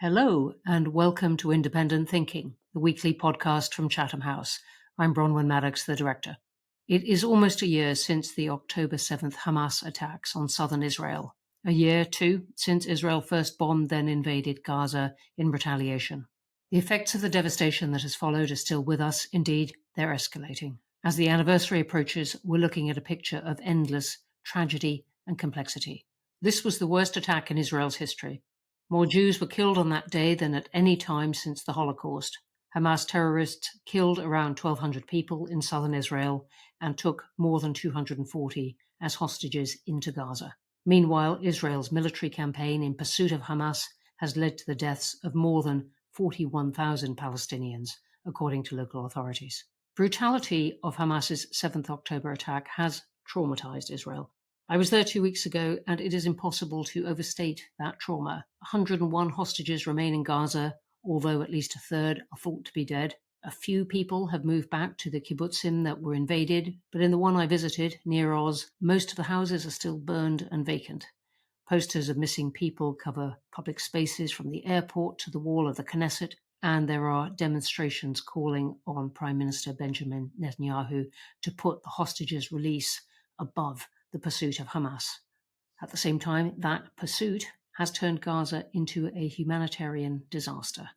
Hello, and welcome to Independent Thinking, the weekly podcast from Chatham House. I'm Bronwen Maddox, the director. It is almost a year since the October 7th Hamas attacks on southern Israel. A year, too, since Israel first bombed, then invaded Gaza in retaliation. The effects of the devastation that has followed are still with us. Indeed, they're escalating. As the anniversary approaches, we're looking at a picture of endless tragedy and complexity. This was the worst attack in Israel's history. More Jews were killed on that day than at any time since the Holocaust. Hamas terrorists killed around 1,200 people in southern Israel and took more than 240 as hostages into Gaza. Meanwhile, Israel's military campaign in pursuit of Hamas has led to the deaths of more than 41,000 Palestinians, according to local authorities. Brutality of Hamas's 7th October attack has traumatized Israel. I was there 2 weeks ago, and it is impossible to overstate that trauma. 101 hostages remain in Gaza, although at least a third are thought to be dead. A few people have moved back to the kibbutzim that were invaded, but in the one I visited, near Oz, most of the houses are still burned and vacant. Posters of missing people cover public spaces from the airport to the wall of the Knesset, and there are demonstrations calling on Prime Minister Benjamin Netanyahu to put the hostages' release above the pursuit of Hamas. At the same time, that pursuit has turned Gaza into a humanitarian disaster.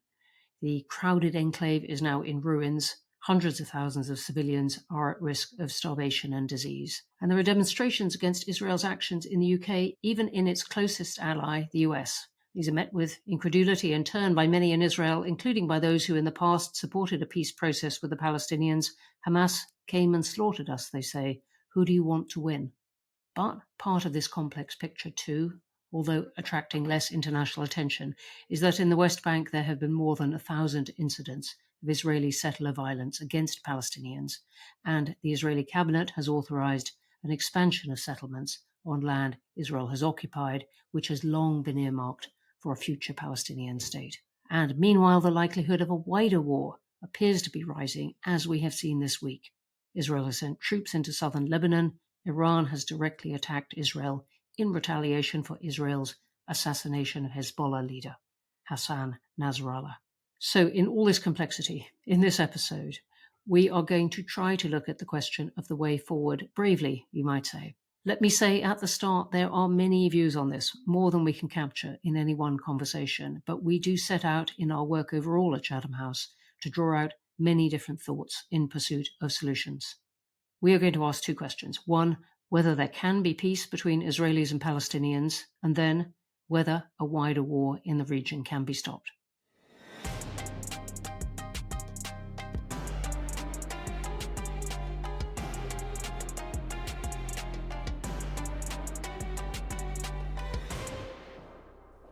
The crowded enclave is now in ruins. Hundreds of thousands of civilians are at risk of starvation and disease. And there are demonstrations against Israel's actions in the UK, even in its closest ally, the US. These are met with incredulity in turn by many in Israel, including by those who in the past supported a peace process with the Palestinians. Hamas came and slaughtered us, they say. Who do you want to win? But part of this complex picture too, although attracting less international attention, is that in the West Bank there have been more than 1,000 incidents of Israeli settler violence against Palestinians, and the Israeli cabinet has authorized an expansion of settlements on land Israel has occupied, which has long been earmarked for a future Palestinian state. And meanwhile, the likelihood of a wider war appears to be rising, as we have seen this week. Israel has sent troops into southern Lebanon. Iran has directly attacked Israel in retaliation for Israel's assassination of Hezbollah leader Hassan Nasrallah. So in all this complexity, in this episode, we are going to try to look at the question of the way forward bravely, you might say. Let me say at the start, there are many views on this, more than we can capture in any one conversation, but we do set out in our work overall at Chatham House to draw out many different thoughts in pursuit of solutions. We are going to ask two questions. One, whether there can be peace between Israelis and Palestinians, and then whether a wider war in the region can be stopped.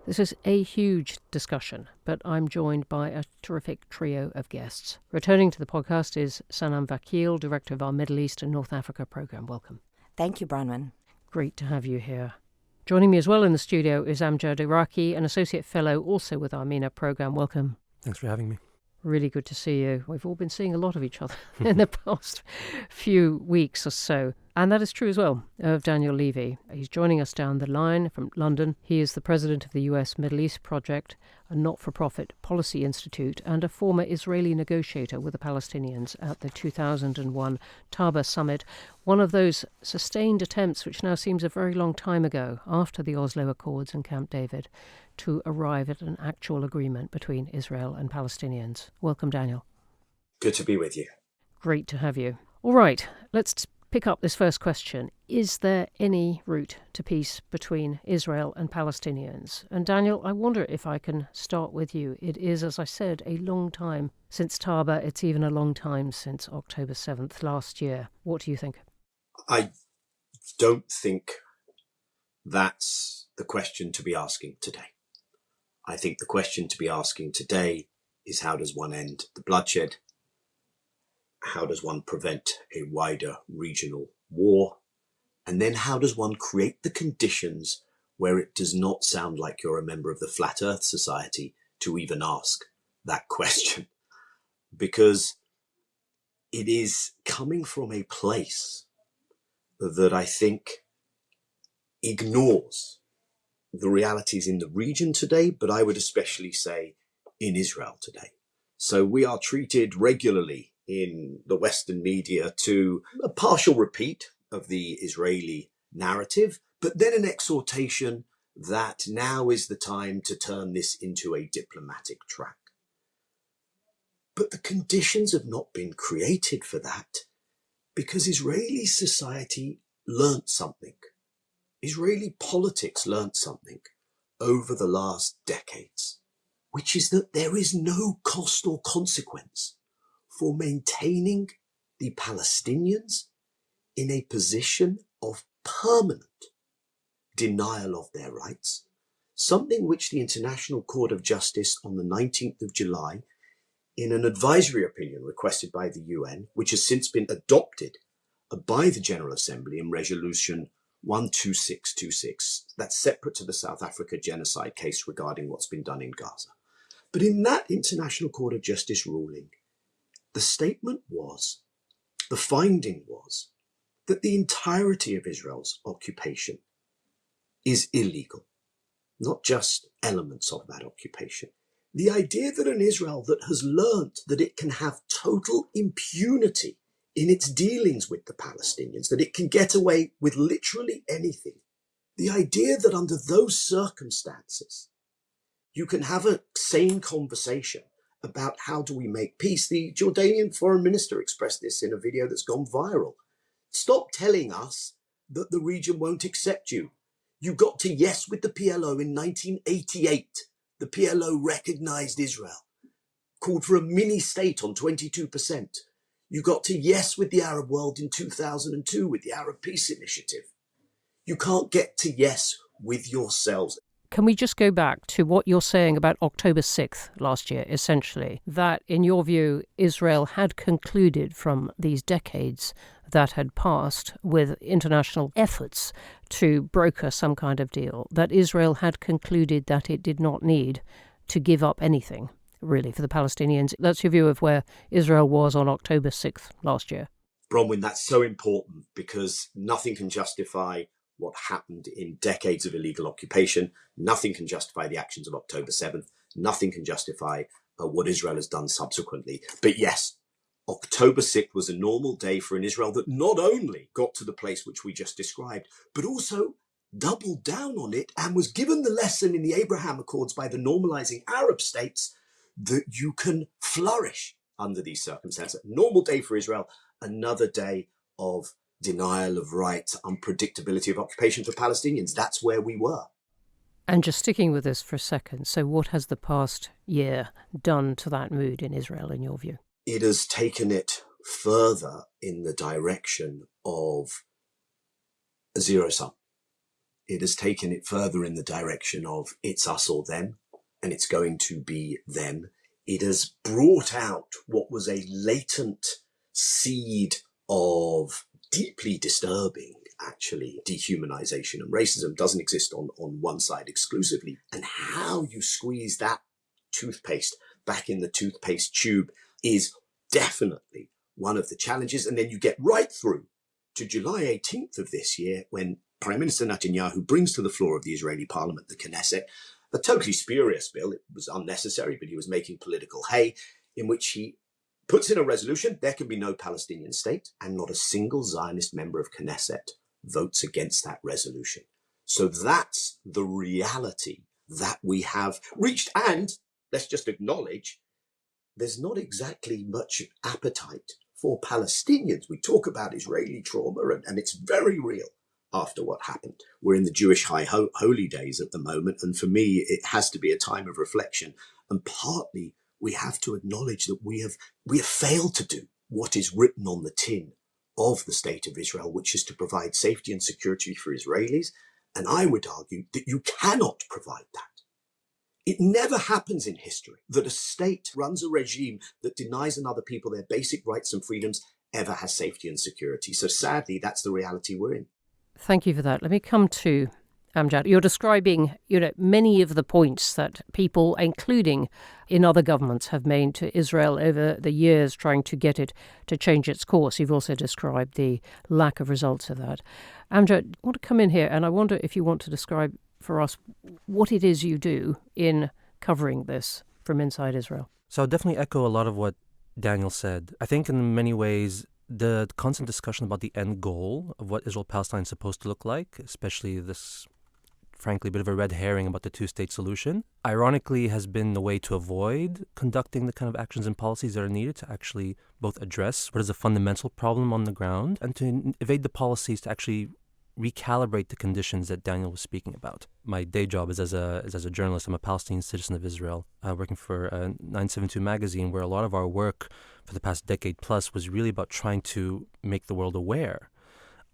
This is a huge discussion, but I'm joined by a terrific trio of guests. Returning to the podcast is Sanam Vakil, director of our Middle East and North Africa program. Welcome. Thank you, Bronwen. Great to have you here. Joining me as well in the studio is Amjad Iraqi, an associate fellow also with our MENAP program. Welcome. Thanks for having me. Really good to see you. We've all been seeing a lot of each other in the past few weeks or so. And that is true as well of Daniel Levy. He's joining us down the line from London. He is the president of the US Middle East Project, a not-for-profit policy institute, and a former Israeli negotiator with the Palestinians at the 2001 Taba summit, one of those sustained attempts which now seems a very long time ago, after the Oslo Accords and Camp David, to arrive at an actual agreement between Israel and Palestinians. Welcome, Daniel. Good to be with you. Great to have you. All right, let's pick up this first question. Is there any route to peace between Israel and Palestinians? And Daniel, I wonder if I can start with you. It is, as I said, a long time since Taba. It's even a long time since October 7th last year. What do you think? I don't think that's the question to be asking today. I think the question to be asking today is, how does one end the bloodshed? How does one prevent a wider regional war? And then how does one create the conditions where it does not sound like you're a member of the Flat Earth Society to even ask that question? Because it is coming from a place that I think ignores the realities in the region today, but I would especially say in Israel today. So we are treated regularly in the Western media to a partial repeat of the Israeli narrative, but then an exhortation that now is the time to turn this into a diplomatic track. But the conditions have not been created for that, because Israeli society learnt something. Israeli politics learnt something over the last decades, which is that there is no cost or consequence for maintaining the Palestinians in a position of permanent denial of their rights, something which the International Court of Justice on the 19th of July, in an advisory opinion requested by the UN, which has since been adopted by the General Assembly in Resolution 12626, that's separate to the South Africa genocide case regarding what's been done in Gaza. But in that International Court of Justice ruling, the statement was, the finding was, that the entirety of Israel's occupation is illegal, not just elements of that occupation. The idea that an Israel that has learnt that it can have total impunity in its dealings with the Palestinians, that it can get away with literally anything. The idea that under those circumstances, you can have a sane conversation about how do we make peace. The Jordanian foreign minister expressed this in a video that's gone viral. Stop telling us that the region won't accept you. You got to yes with the PLO in 1988. The PLO recognized Israel, called for a mini state on 22%. You got to yes with the Arab world in 2002 with the Arab Peace Initiative. You can't get to yes with yourselves. Can we just go back to what you're saying about October 6th last year, essentially, that in your view, Israel had concluded from these decades that had passed with international efforts to broker some kind of deal, that Israel had concluded that it did not need to give up anything, really, for the Palestinians. That's your view of where Israel was on October 6th last year. Bronwen, that's so important, because nothing can justify what happened in decades of illegal occupation. Nothing can justify the actions of October 7th. Nothing can justify what Israel has done subsequently. But yes, October 6th was a normal day for an Israel that not only got to the place which we just described, but also doubled down on it and was given the lesson in the Abraham Accords by the normalizing Arab states that you can flourish under these circumstances. Normal day for Israel, another day of denial of rights, unpredictability of occupation for Palestinians. That's where we were. And just sticking with this for a second, so what has the past year done to that mood in Israel, in your view? It has taken it further in the direction of a zero sum. It has taken it further in the direction of it's us or them, and it's going to be them. It has brought out what was a latent seed of deeply disturbing, actually, dehumanization and racism. Doesn't exist on one side exclusively. And how you squeeze that toothpaste back in the toothpaste tube is definitely one of the challenges. And then you get right through to July 18th of this year, when Prime Minister Netanyahu brings to the floor of the Israeli parliament, the Knesset, a totally spurious bill. It was unnecessary, but he was making political hay, in which he puts in a resolution, there can be no Palestinian state, and not a single Zionist member of Knesset votes against that resolution. So that's the reality that we have reached. And let's just acknowledge, there's not exactly much appetite for Palestinians. We talk about Israeli trauma, and it's very real after what happened. We're in the Jewish high holy days at the moment, and for me, it has to be a time of reflection. And partly, we have to acknowledge that we have failed to do what is written on the tin of the state of Israel, which is to provide safety and security for Israelis. And I would argue that you cannot provide that. It never happens in history that a state runs a regime that denies another people their basic rights and freedoms ever has safety and security. So sadly, that's the reality we're in. Thank you for that. Let me come to Amjad. You're describing, many of the points that people, including in other governments, have made to Israel over the years, trying to get it to change its course. You've also described the lack of results of that. Amjad, I want to come in here, and I wonder if you want to describe for us what it is you do in covering this from inside Israel. So I'll definitely echo a lot of what Daniel said. I think in many ways, the constant discussion about the end goal of what Israel-Palestine is supposed to look like, especially this, frankly, bit of a red herring about the two-state solution, ironically has been the way to avoid conducting the kind of actions and policies that are needed to actually both address what is a fundamental problem on the ground and to evade the policies to actually recalibrate the conditions that Daniel was speaking about. My day job is as a journalist. I'm a Palestinian citizen of Israel, working for 972 magazine, where a lot of our work for the past decade plus was really about trying to make the world aware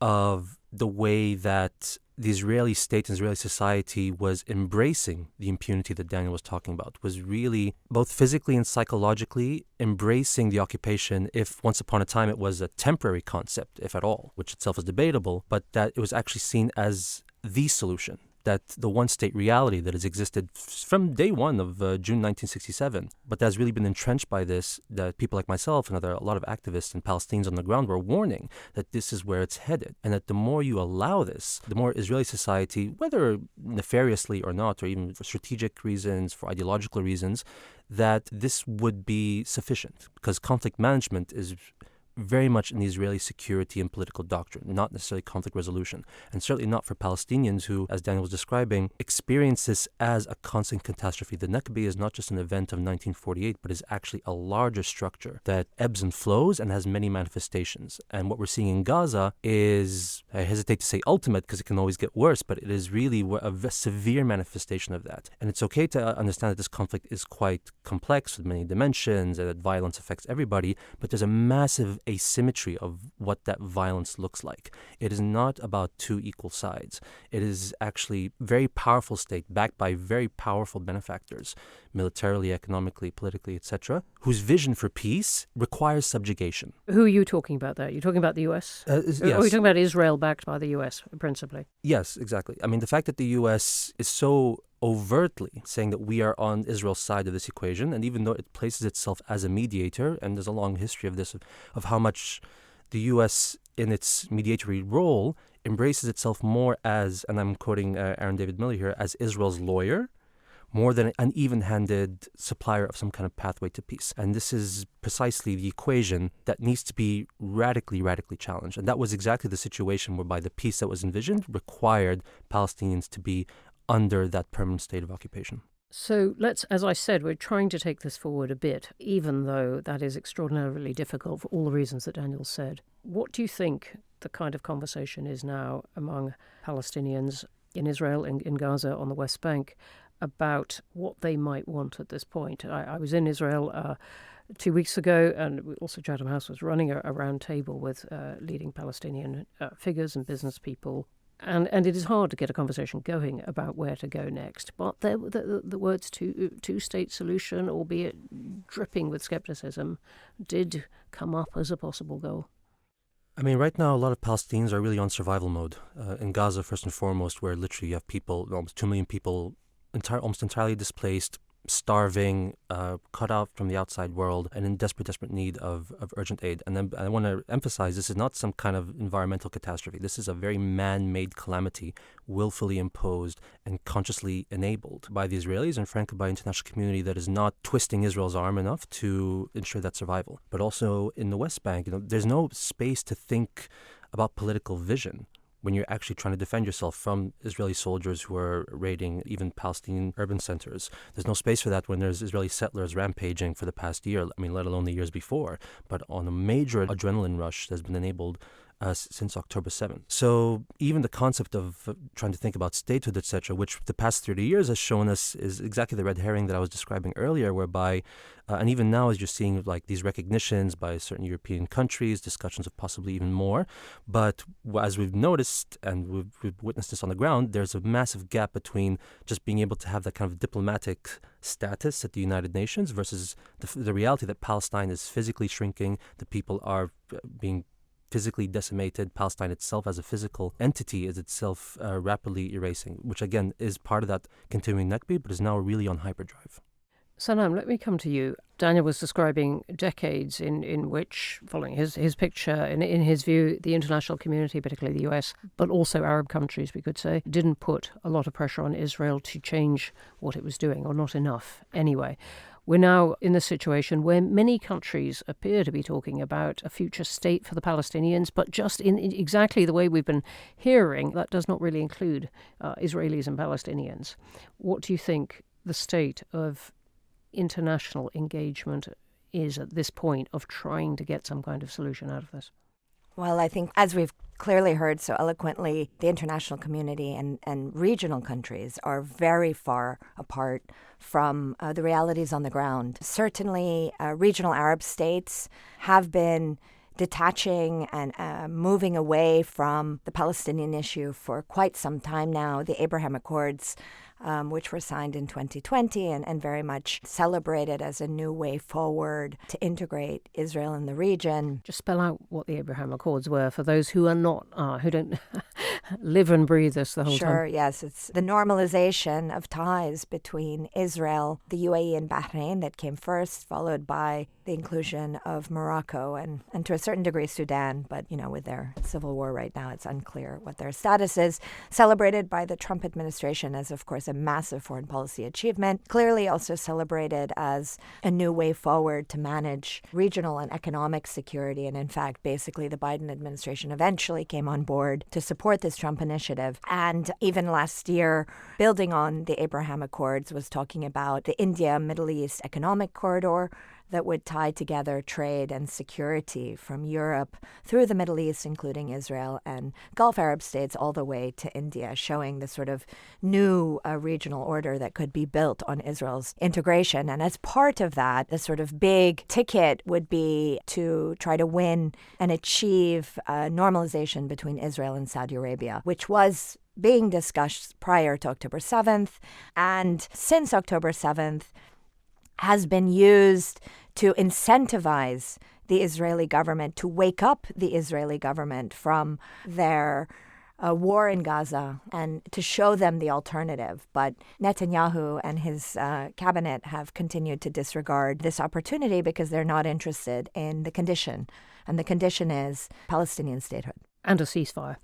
of the way that the Israeli state and Israeli society was embracing the impunity that Daniel was talking about, was really both physically and psychologically embracing the occupation, if once upon a time it was a temporary concept, if at all, which itself is debatable, but that it was actually seen as the solution, that the one-state reality that has existed from day one of June 1967, but that has really been entrenched by this, that people like myself and a lot of activists and Palestinians on the ground were warning that this is where it's headed, and that the more you allow this, the more Israeli society, whether nefariously or not, or even for strategic reasons, for ideological reasons, that this would be sufficient, because conflict management is very much in the Israeli security and political doctrine, not necessarily conflict resolution, and certainly not for Palestinians who, as Daniel was describing, experience this as a constant catastrophe. The Nakba is not just an event of 1948, but is actually a larger structure that ebbs and flows and has many manifestations. And what we're seeing in Gaza is, I hesitate to say ultimate because it can always get worse, but it is really a severe manifestation of that. And it's okay to understand that this conflict is quite complex with many dimensions and that violence affects everybody, but there's a massive asymmetry of what that violence looks like. It is not about two equal sides. It is actually a very powerful state backed by very powerful benefactors, militarily, economically, politically, etc., whose vision for peace requires subjugation. Who are you talking about there? You're talking about the U.S.? Yes. Or are you talking about Israel backed by the U.S., principally? Yes, exactly. I mean, the fact that the U.S. is so overtly saying that we are on Israel's side of this equation, and even though it places itself as a mediator, and there's a long history of this, of how much the U.S. in its mediatory role embraces itself more as, and I'm quoting Aaron David Miller here, as Israel's lawyer, more than an even-handed supplier of some kind of pathway to peace. And this is precisely the equation that needs to be radically, radically challenged. And that was exactly the situation whereby the peace that was envisioned required Palestinians to be under that permanent state of occupation. So let's, as I said, we're trying to take this forward a bit, even though that is extraordinarily difficult for all the reasons that Daniel said. What do you think the kind of conversation is now among Palestinians in Israel and in Gaza on the West Bank about what they might want at this point? I was in Israel 2 weeks ago, and also Chatham House was running a round table with leading Palestinian figures and business people. And it is hard to get a conversation going about where to go next. But the words two-state solution, albeit dripping with skepticism, did come up as a possible goal. I mean, right now, a lot of Palestinians are really on survival mode. In Gaza, first and foremost, where literally you have people, almost 2 million people, almost entirely displaced, starving, cut out from the outside world, and in desperate need of urgent aid. And then I want to emphasize, this is not some kind of environmental catastrophe. This is a very man-made calamity, willfully imposed and consciously enabled by the Israelis and frankly by the international community that is not twisting Israel's arm enough to ensure that survival. But also in the West Bank, there's no space to think about political vision when you're actually trying to defend yourself from Israeli soldiers who are raiding even Palestinian urban centers. There's no space for that when there's Israeli settlers rampaging for the past year, I mean, let alone the years before, but on a major adrenaline rush that's been enabled since October 7th. So even the concept of trying to think about statehood, etc., which the past 30 years has shown us is exactly the red herring that I was describing earlier, whereby, and even now as you're seeing like these recognitions by certain European countries, discussions of possibly even more, but as we've noticed and we've witnessed this on the ground, there's a massive gap between just being able to have that kind of diplomatic status at the United Nations versus the reality that Palestine is physically shrinking, the people are being physically decimated. Palestine itself as a physical entity is itself rapidly erasing, which again is part of that continuing Nakba, but is now really on hyperdrive. Sanam, let me come to you. Daniel was describing decades in which, following his picture, in his view, the international community, particularly the US, but also Arab countries, we could say, didn't put a lot of pressure on Israel to change what it was doing, or not enough anyway. We're now in a situation where many countries appear to be talking about a future state for the Palestinians, but just in exactly the way we've been hearing, that does not really include Israelis and Palestinians. What do you think the state of international engagement is at this point of trying to get some kind of solution out of this? Well, I think, as we've clearly heard so eloquently, the international community and regional countries are very far apart from the realities on the ground. Certainly, regional Arab states have been detaching and moving away from the Palestinian issue for quite some time now. The Abraham Accords, which were signed in 2020 and very much celebrated as a new way forward to integrate Israel in the region. Just spell out what the Abraham Accords were for those who are not, who don't live and breathe this the whole time. Sure, yes. It's the normalization of ties between Israel, the UAE, and Bahrain that came first, followed by the inclusion of Morocco and to a certain degree Sudan. But, with their civil war right now, it's unclear what their status is. Celebrated by the Trump administration as, of course, a massive foreign policy achievement. Clearly also celebrated as a new way forward to manage regional and economic security. And in fact, basically, the Biden administration eventually came on board to support this Trump initiative. And even last year, building on the Abraham Accords, was talking about the India-Middle East economic corridor that would tie together trade and security from Europe through the Middle East, including Israel and Gulf Arab states, all the way to India, showing the sort of new regional order that could be built on Israel's integration. And as part of that, the sort of big ticket would be to try to win and achieve normalization between Israel and Saudi Arabia, which was being discussed prior to October 7th. And since October 7th, has been used to incentivize the Israeli government, to wake up the Israeli government from their war in Gaza and to show them the alternative. But Netanyahu and his cabinet have continued to disregard this opportunity because they're not interested in the condition. And the condition is Palestinian statehood. And a ceasefire.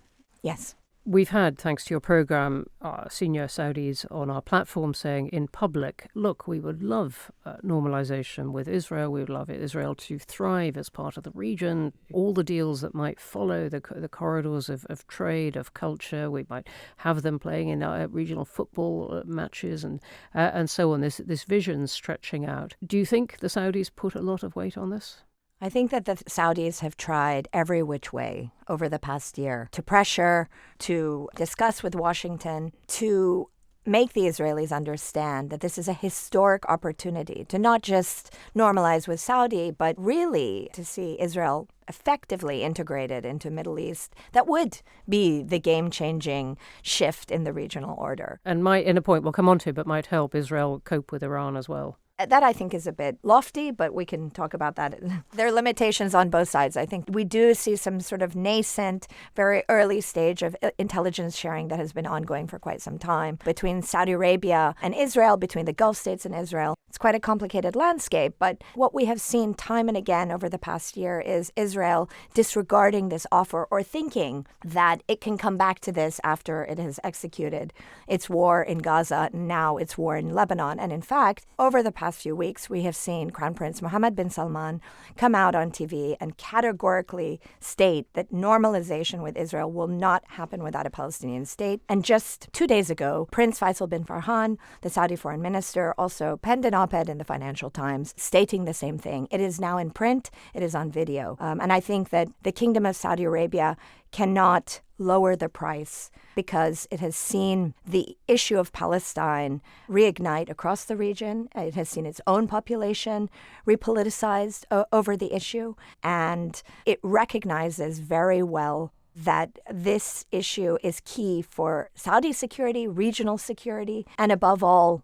Yes. We've had, thanks to your program, senior Saudis on our platform saying in public, look, we would love normalization with Israel. We would love Israel to thrive as part of the region. All the deals that might follow, the corridors of trade, of culture, we might have them playing in regional football matches and so on. This vision stretching out. Do you think the Saudis put a lot of weight on this? I think that the Saudis have tried every which way over the past year to pressure, to discuss with Washington, to make the Israelis understand that this is a historic opportunity to not just normalize with Saudi, but really to see Israel effectively integrated into Middle East. That would be the game-changing shift in the regional order. And might, in a point we'll come on to, but might help Israel cope with Iran as well. That I think is a bit lofty, but we can talk about that. There are limitations on both sides. I think we do see some sort of nascent, very early stage of intelligence sharing that has been ongoing for quite some time between Saudi Arabia and Israel, between the Gulf states and Israel. It's quite a complicated landscape, but what we have seen time and again over the past year is Israel disregarding this offer or thinking that it can come back to this after it has executed its war in Gaza, and now its war in Lebanon. And in fact, over the past few weeks, we have seen Crown Prince Mohammed bin Salman come out on TV and categorically state that normalization with Israel will not happen without a Palestinian state. And just 2 days ago, Prince Faisal bin Farhan, the Saudi foreign minister, also penned an op-ed in the Financial Times stating the same thing. It is now in print. It is on video. And I think that the Kingdom of Saudi Arabia cannot lower the price because it has seen the issue of Palestine reignite across the region. It has seen its own population repoliticized over the issue. And it recognizes very well that this issue is key for Saudi security, regional security, and above all,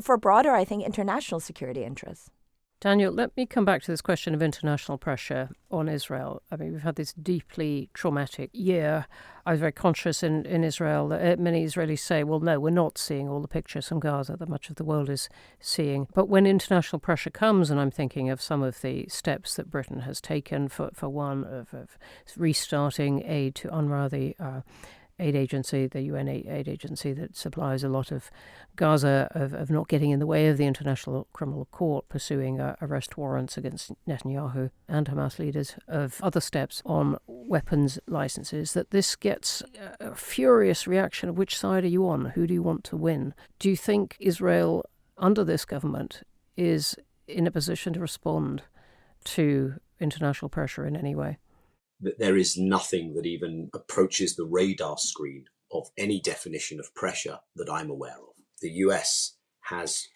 for broader, I think, international security interests. Daniel, let me come back to this question of international pressure on Israel. I mean, we've had this deeply traumatic year. I was very conscious in Israel that many Israelis say, well, no, we're not seeing all the pictures from Gaza that much of the world is seeing. But when international pressure comes, and I'm thinking of some of the steps that Britain has taken, for one, of restarting aid to UNRWA, the aid agency, the UN aid agency that supplies a lot of Gaza, of not getting in the way of the International Criminal Court pursuing arrest warrants against Netanyahu and Hamas leaders, of other steps on weapons licenses, that this gets a furious reaction of which side are you on? Who do you want to win? Do you think Israel, under this government, is in a position to respond to international pressure in any way? That there is nothing that even approaches the radar screen of any definition of pressure that I'm aware of. The US has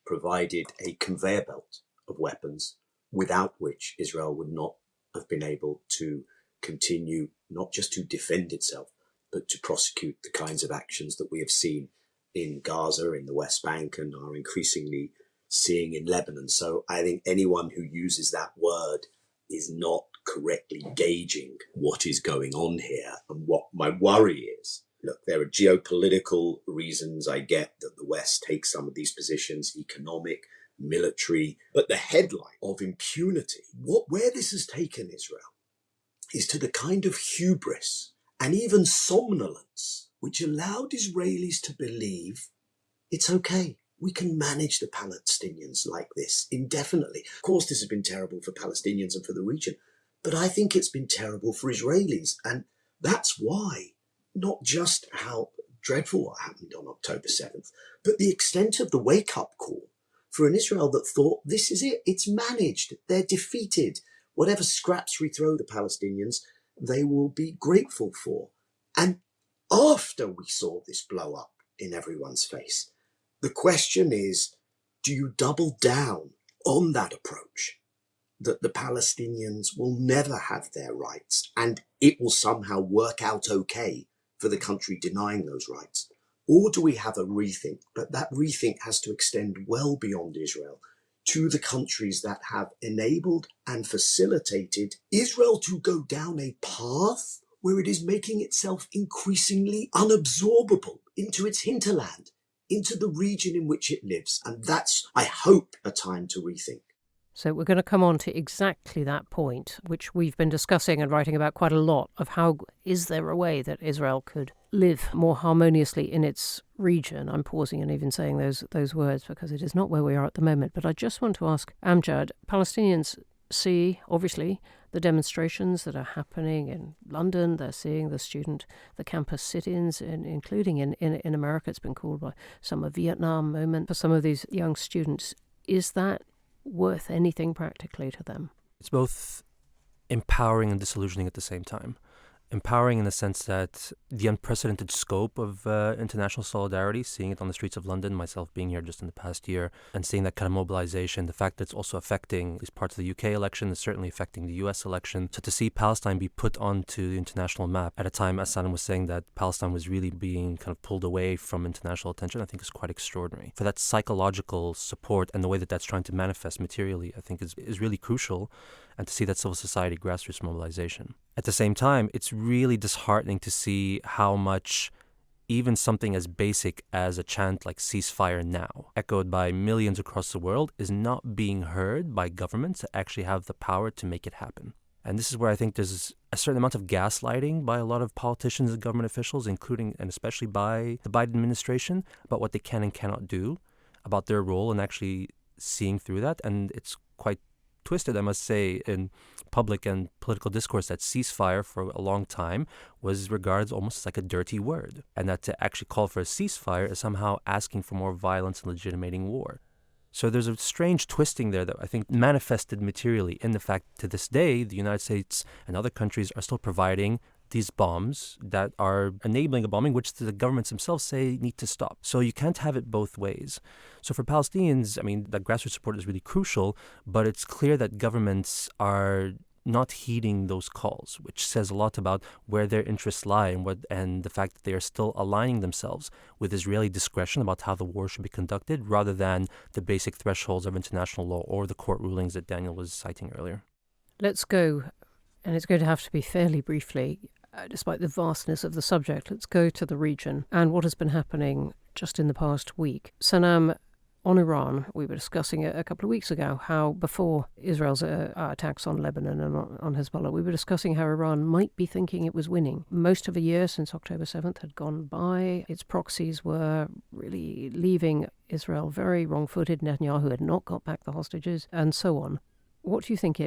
provided a conveyor belt of weapons without which Israel would not have been able to continue not just to defend itself, but to prosecute the kinds of actions that we have seen in Gaza, in the West Bank, and are increasingly seeing in Lebanon. So I think anyone who uses that word is not correctly gauging what is going on here. And what my worry is, look, there are geopolitical reasons. I get that the West takes some of these positions, economic, military, but the headline of impunity, where this has taken Israel, is to the kind of hubris and even somnolence which allowed Israelis to believe it's okay. We can manage the Palestinians like this indefinitely. Of course, this has been terrible for Palestinians and for the region, but I think it's been terrible for Israelis. And that's why, not just how dreadful what happened on October 7th, but the extent of the wake-up call for an Israel that thought, this is it, it's managed, they're defeated. Whatever scraps we throw the Palestinians, they will be grateful for. And after we saw this blow up in everyone's face, the question is, do you double down on that approach, that the Palestinians will never have their rights and it will somehow work out okay for the country denying those rights? Or do we have a rethink? But that rethink has to extend well beyond Israel to the countries that have enabled and facilitated Israel to go down a path where it is making itself increasingly unabsorbable into its hinterland, into the region in which it lives. And that's, I hope, a time to rethink. So we're going to come on to exactly that point, which we've been discussing and writing about quite a lot, of how is there a way that Israel could live more harmoniously in its region. I'm pausing and even saying those words because it is not where we are at the moment. But I just want to ask Amjad, Palestinians see, obviously, the demonstrations that are happening in London. They're seeing the campus sit-ins, including in America. It's been called by some a Vietnam moment for some of these young students. Is that worth anything practically to them? It's both empowering and disillusioning at the same time. Empowering in the sense that the unprecedented scope of international solidarity, seeing it on the streets of London, myself being here just in the past year, and seeing that kind of mobilization, the fact that it's also affecting these parts of the UK election, is certainly affecting the US election. So to see Palestine be put onto the international map at a time, as Sanam was saying, that Palestine was really being kind of pulled away from international attention, I think is quite extraordinary. For that psychological support and the way that that's trying to manifest materially, I think is really crucial. And to see that civil society grassroots mobilization. At the same time, it's really disheartening to see how much even something as basic as a chant like ceasefire now, echoed by millions across the world, is not being heard by governments that actually have the power to make it happen. And this is where I think there's a certain amount of gaslighting by a lot of politicians and government officials, including and especially by the Biden administration, about what they can and cannot do, about their role in actually seeing through that. And it's quite twisted, I must say, in public and political discourse, that ceasefire for a long time was regarded almost like a dirty word, and that to actually call for a ceasefire is somehow asking for more violence and legitimating war. So there's a strange twisting there that I think manifested materially in the fact to this day, the United States and other countries are still providing these bombs that are enabling a bombing, which the governments themselves say need to stop. So you can't have it both ways. So for Palestinians, I mean, that grassroots support is really crucial, but it's clear that governments are not heeding those calls, which says a lot about where their interests lie and the fact that they are still aligning themselves with Israeli discretion about how the war should be conducted rather than the basic thresholds of international law or the court rulings that Daniel was citing earlier. Let's go, and it's going to have to be fairly briefly, despite the vastness of the subject, let's go to the region and what has been happening just in the past week. Sanam, on Iran, we were discussing a couple of weeks ago how before Israel's attacks on Lebanon and on Hezbollah, we were discussing how Iran might be thinking it was winning. Most of a year since October 7th had gone by. Its proxies were really leaving Israel very wrong-footed. Netanyahu had not got back the hostages and so on. What do you think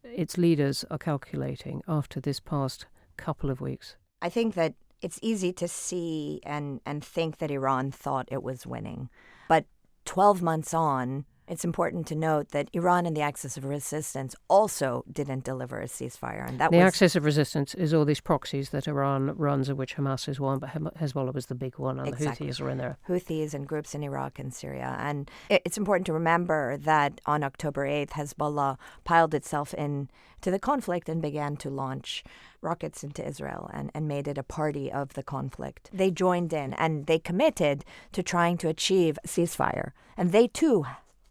its leaders are calculating after this past couple of weeks? I think that it's easy to see and think that Iran thought it was winning. But 12 months on, it's important to note that Iran and the Axis of Resistance also didn't deliver a ceasefire. And the Axis of Resistance is all these proxies that Iran runs, of which Hamas is one, but Hezbollah was the big one, and exactly. The Houthis are in there. Houthis and groups in Iraq and Syria. And it's important to remember that on October 8th, Hezbollah piled itself into the conflict and began to launch rockets into Israel and made it a party of the conflict. They joined in and they committed to trying to achieve a ceasefire. And they too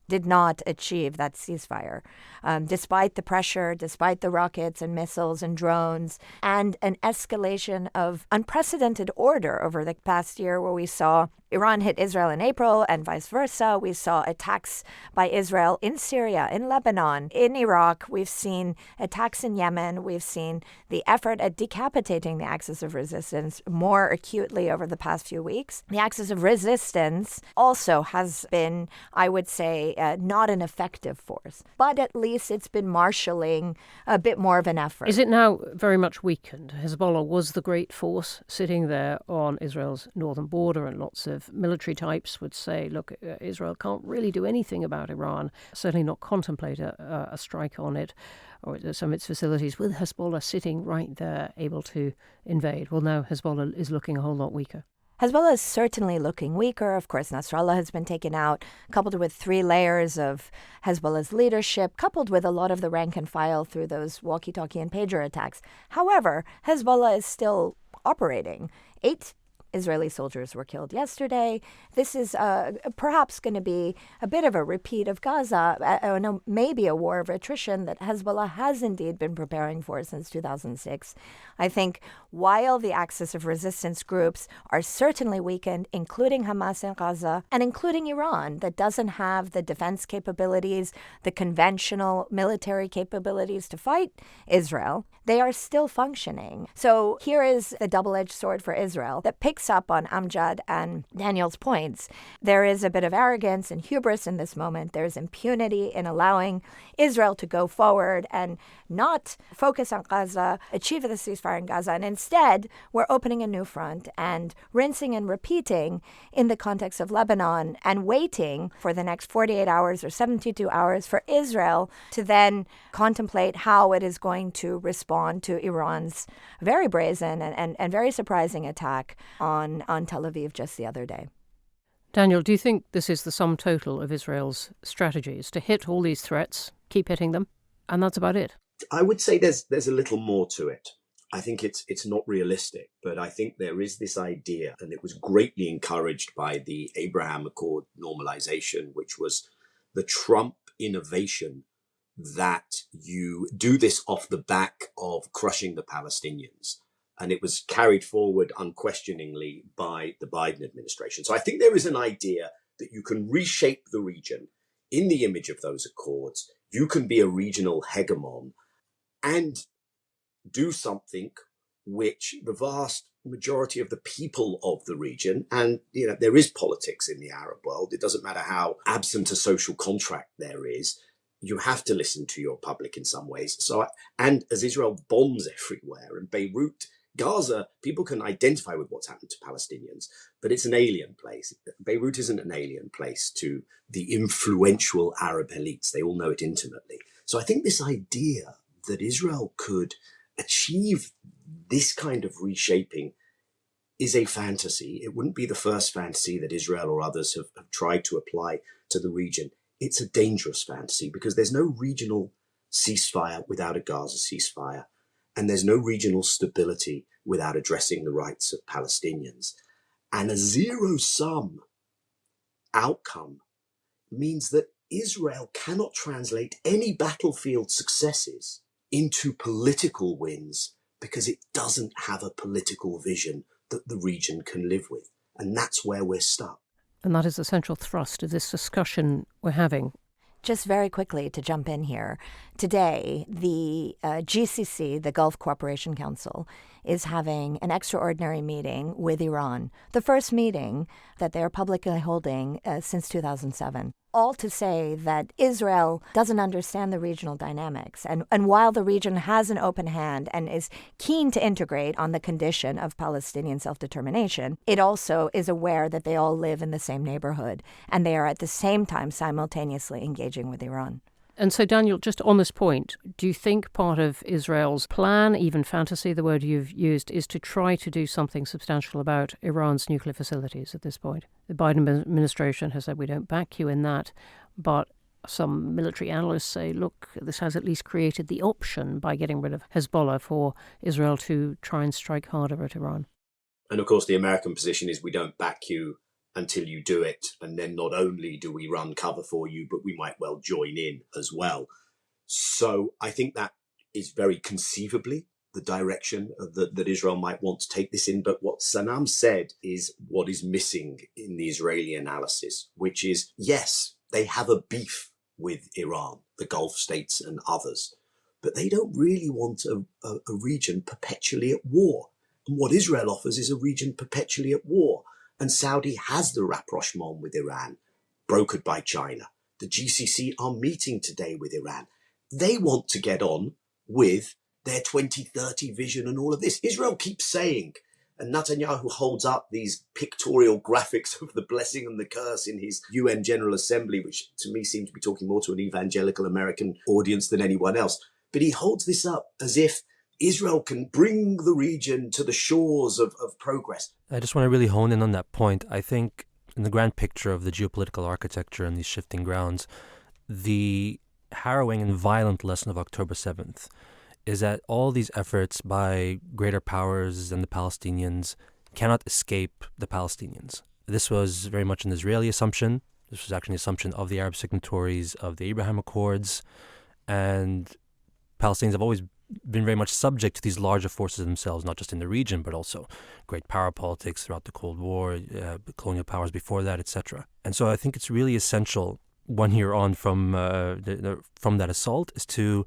did not achieve that ceasefire, despite the pressure, despite the rockets and missiles and drones, and an escalation of unprecedented order over the past year where we saw Iran hit Israel in April and vice versa. We saw attacks by Israel in Syria, in Lebanon, in Iraq. We've seen attacks in Yemen. We've seen the effort at decapitating the Axis of Resistance more acutely over the past few weeks. The Axis of Resistance also has been, I would say, not an effective force, but at least it's been marshalling a bit more of an effort. Is it now very much weakened? Hezbollah was the great force sitting there on Israel's northern border, and lots of military types would say, look, Israel can't really do anything about Iran, certainly not contemplate a strike on it or some of its facilities, with Hezbollah sitting right there able to invade. Well, now Hezbollah is looking a whole lot weaker. Hezbollah is certainly looking weaker. Of course, Nasrallah has been taken out, coupled with 3 layers of Hezbollah's leadership, coupled with a lot of the rank and file through those walkie-talkie and pager attacks. However, Hezbollah is still operating. 8 Israeli soldiers were killed yesterday. This is perhaps going to be a bit of a repeat of Gaza, maybe a war of attrition that Hezbollah has indeed been preparing for since 2006. I think while the Axis of Resistance groups are certainly weakened, including Hamas in Gaza and including Iran, that doesn't have the defense capabilities, the conventional military capabilities to fight Israel, they are still functioning. So here is the double-edged sword for Israel that picks up on Amjad and Daniel's points. There is a bit of arrogance and hubris in this moment. There's impunity in allowing Israel to go forward and not focus on Gaza, achieve the ceasefire in Gaza, and instead we're opening a new front and rinsing and repeating in the context of Lebanon and waiting for the next 48 hours or 72 hours for Israel to then contemplate how it is going to respond to Iran's very brazen and very surprising attack on Tel Aviv just the other day. Daniel, do you think this is the sum total of Israel's strategies, to hit all these threats, keep hitting them, and that's about it? I would say there's a little more to it. I think it's not realistic, but I think there is this idea, and it was greatly encouraged by the Abraham Accord normalization, which was the Trump innovation that you do this off the back of crushing the Palestinians. And it was carried forward unquestioningly by the Biden administration. So I think there is an idea that you can reshape the region in the image of those accords. You can be a regional hegemon and do something which the vast majority of the people of the region, and there is politics in the Arab world. It doesn't matter how absent a social contract there is. You have to listen to your public in some ways. So, and as Israel bombs everywhere, and Beirut, Gaza, people can identify with what's happened to Palestinians, but it's an alien place. Beirut isn't an alien place to the influential Arab elites. They all know it intimately. So I think this idea that Israel could achieve this kind of reshaping is a fantasy. It wouldn't be the first fantasy that Israel or others have tried to apply to the region. It's a dangerous fantasy because there's no regional ceasefire without a Gaza ceasefire. And there's no regional stability without addressing the rights of Palestinians. And a zero-sum outcome means that Israel cannot translate any battlefield successes into political wins because it doesn't have a political vision that the region can live with. And that's where we're stuck. And that is the central thrust of this discussion we're having. Just very quickly to jump in here, today the GCC, the Gulf Cooperation Council, is having an extraordinary meeting with Iran, the first meeting that they're publicly holding since 2007. All to say that Israel doesn't understand the regional dynamics. And while the region has an open hand and is keen to integrate on the condition of Palestinian self-determination, it also is aware that they all live in the same neighborhood. And they are at the same time simultaneously engaging with Iran. And so, Daniel, just on this point, do you think part of Israel's plan, even fantasy, the word you've used, is to try to do something substantial about Iran's nuclear facilities at this point? The Biden administration has said, we don't back you in that, but some military analysts say, look, this has at least created the option by getting rid of Hezbollah for Israel to try and strike harder at Iran. And of course, the American position is we don't back you until you do it. And then not only do we run cover for you, but we might well join in as well. So I think that is very conceivably the direction that Israel might want to take this in. But what Sanam said is what is missing in the Israeli analysis, which is, yes, they have a beef with Iran, the Gulf states and others, but they don't really want a region perpetually at war. And what Israel offers is a region perpetually at war. And Saudi has the rapprochement with Iran, brokered by China. The GCC are meeting today with Iran. They want to get on with their 2030 vision and all of this. Israel keeps saying, and Netanyahu holds up these pictorial graphics of the blessing and the curse in his UN General Assembly, which to me seems to be talking more to an evangelical American audience than anyone else. But he holds this up as if Israel can bring the region to the shores of progress. I just want to really hone in on that point. I think in the grand picture of the geopolitical architecture and these shifting grounds, the harrowing and violent lesson of October 7th is that all these efforts by greater powers and the Palestinians cannot escape the Palestinians. This was very much an Israeli assumption. This was actually an assumption of the Arab signatories of the Abraham Accords. And Palestinians have always been very much subject to these larger forces themselves, not just in the region, but also great power politics throughout the Cold War, colonial powers before that, etc. And so I think it's really essential, 1 year on from that assault, is to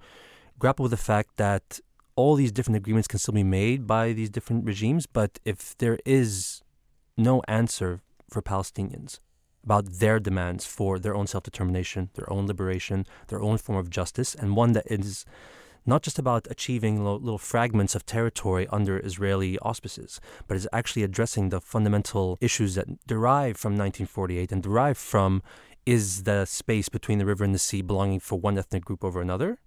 grapple with the fact that all these different agreements can still be made by these different regimes, but if there is no answer for Palestinians about their demands for their own self-determination, their own liberation, their own form of justice, and one that is not just about achieving little fragments of territory under Israeli auspices, but is actually addressing the fundamental issues that derive from 1948 and derive from, is the space between the river and the sea belonging for one ethnic group over another?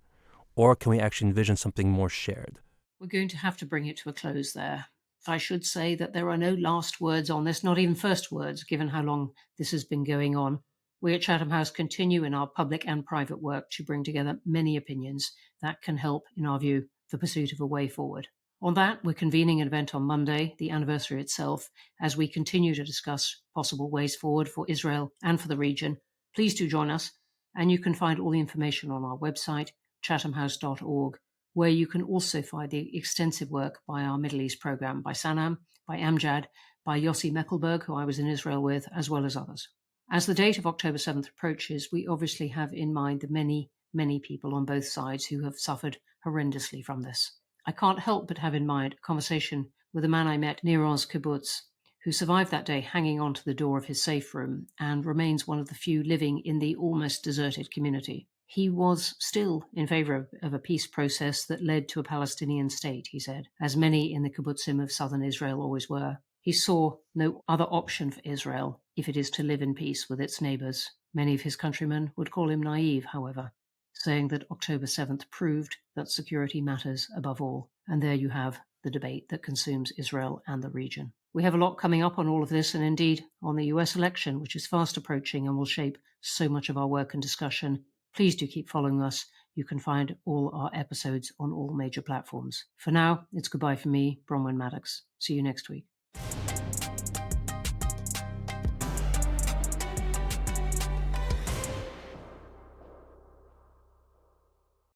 Or can we actually envision something more shared? We're going to have to bring it to a close there. I should say that there are no last words on this, not even first words, given how long this has been going on. We at Chatham House continue in our public and private work to bring together many opinions that can help, in our view, the pursuit of a way forward. On that, we're convening an event on Monday, the anniversary itself, as we continue to discuss possible ways forward for Israel and for the region. Please do join us, and you can find all the information on our website, chathamhouse.org, where you can also find the extensive work by our Middle East program, by Sanam, by Amjad, by Yossi Meckelberg, who I was in Israel with, as well as others. As the date of October 7th approaches, we obviously have in mind the many, many people on both sides who have suffered horrendously from this. I can't help but have in mind a conversation with a man I met near Oz kibbutz, who survived that day hanging onto the door of his safe room and remains one of the few living in the almost deserted community. He was still in favor of a peace process that led to a Palestinian state, he said, as many in the kibbutzim of southern Israel always were. He saw no other option for Israel if it is to live in peace with its neighbors. Many of his countrymen would call him naive, however, saying that October 7th proved that security matters above all. And there you have the debate that consumes Israel and the region. We have a lot coming up on all of this, and indeed on the US election, which is fast approaching and will shape so much of our work and discussion. Please do keep following us. You can find all our episodes on all major platforms. For now, it's goodbye from me, Bronwen Maddox. See you next week.